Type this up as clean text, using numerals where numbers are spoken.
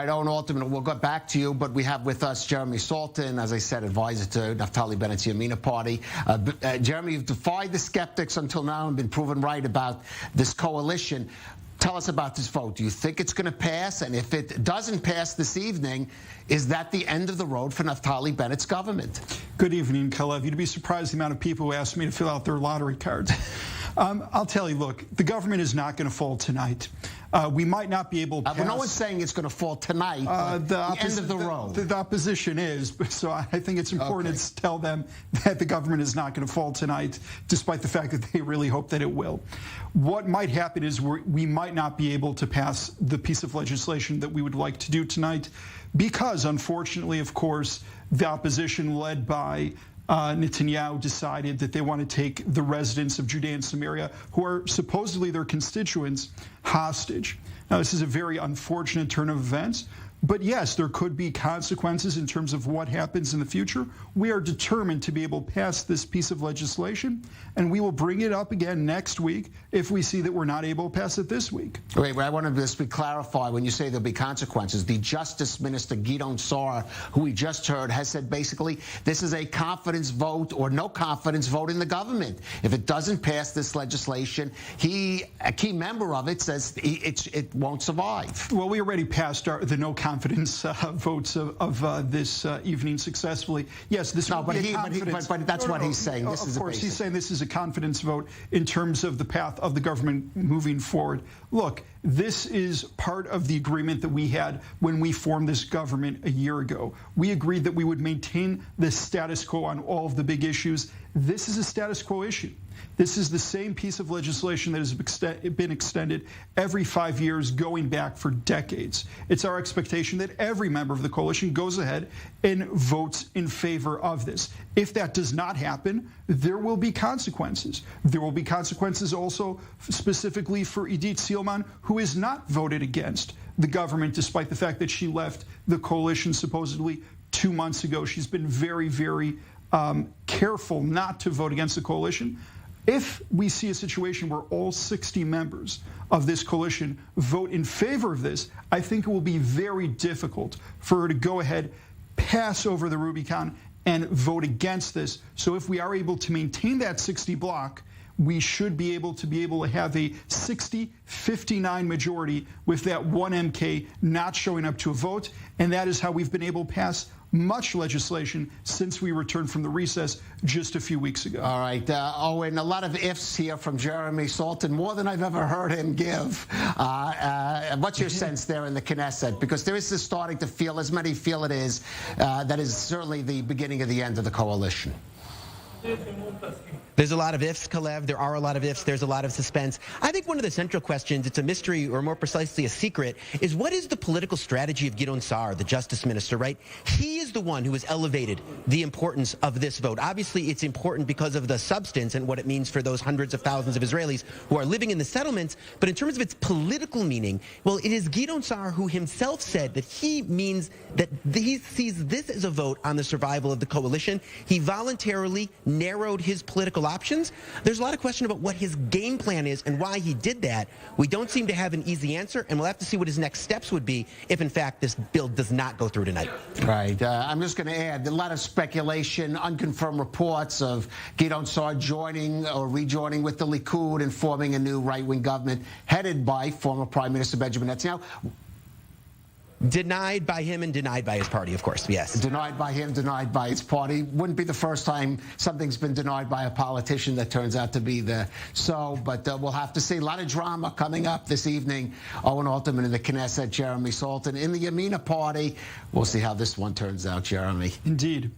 right, Owen Alterman, we'll get back to you, but we have with us Jeremy Saltan, as I said, advisor to Naftali Bennett's Yamina party. Jeremy, you've defied the skeptics until now and been proven right about this coalition. Tell us about this vote. Do you think it's going to pass? And if it doesn't pass this evening, is that the end of the road for Naftali Bennett's government? Good evening, Kalev. You'd be surprised the amount of people who ask me to fill out their lottery cards. I'll tell you, look, the government is not going to fall tonight. We might not be able to pass. But no one's saying it's going to fall tonight. The end of the road. The opposition is. So I think it's important to tell them that the government is not going to fall tonight, despite the fact that they really hope that it will. What might happen is we might not be able to pass the piece of legislation that we would like to do tonight because, unfortunately, of course, the opposition led by Netanyahu decided that they want to take the residents of Judea and Samaria, who are supposedly their constituents, hostage. Now, this is a very unfortunate turn of events, but yes, there could be consequences in terms of what happens in the future. We are determined to be able to pass this piece of legislation, and we will bring it up again next week if we see that we're not able to pass it this week. Wait, I want to just clarify, when you say there'll be consequences, the Justice Minister, Gideon Sa'ar, who we just heard, has said basically this is a confidence vote or no confidence vote in the government. If it doesn't pass this legislation, a key member of it, says it won't survive. Well, we already passed the no confidence votes of this evening successfully. Yes, this will be a confidence. But that's what he's saying. This is of course, he's saying this is a confidence vote in terms of the path of the government moving forward. Look, this is part of the agreement that we had when we formed this government a year ago. We agreed that we would maintain the status quo on all of the big issues. This is a status quo issue. This is the same piece of legislation that has been extended every 5 years, going back for decades. It's our expectation that every member of the coalition goes ahead and votes in favor of this. If that does not happen, there will be consequences. There will be consequences also specifically for Idit Silman, who has not voted against the government, despite the fact that she left the coalition supposedly 2 months ago. She's been very, very careful not to vote against the coalition. If we see a situation where all 60 members of this coalition vote in favor of this, I think it will be very difficult for her to go ahead, pass over the Rubicon, and vote against this. So if we are able to maintain that 60 block, we should be able to have a 60-59 majority with that one MK not showing up to a vote. And that is how we've been able to pass much legislation since we returned from the recess just a few weeks ago. All right. Owen, a lot of ifs here from Jeremy Saltan, more than I've ever heard him give. What's your sense there in the Knesset? Because there is this starting to feel, as many feel it is, that is certainly the beginning of the end of the coalition. There's a lot of ifs, Kalev. There are a lot of ifs. There's a lot of suspense. I think one of the central questions, it's a mystery, or more precisely a secret, is what is the political strategy of Gideon Sa'ar, the justice minister, right? He is the one who has elevated the importance of this vote. Obviously, it's important because of the substance and what it means for those hundreds of thousands of Israelis who are living in the settlements. But in terms of its political meaning, well, it is Gideon Sa'ar who himself said that he sees this as a vote on the survival of the coalition. He voluntarily narrowed his political options. There's a lot of question about what his game plan is and why he did that. We don't seem to have an easy answer, and we'll have to see what his next steps would be if, in fact, this bill does not go through tonight. Right. I'm just going to add a lot of speculation, unconfirmed reports of Gideon Sa'ar joining or rejoining with the Likud and forming a new right-wing government headed by former Prime Minister Benjamin Netanyahu. Denied by him and denied by his party, of course, yes. Denied by him, denied by his party. Wouldn't be the first time something's been denied by a politician that turns out to be but we'll have to see. A lot of drama coming up this evening. Owen Alterman in the Knesset, Jeremy Saltan in the Yamina party. We'll see how this one turns out, Jeremy. Indeed.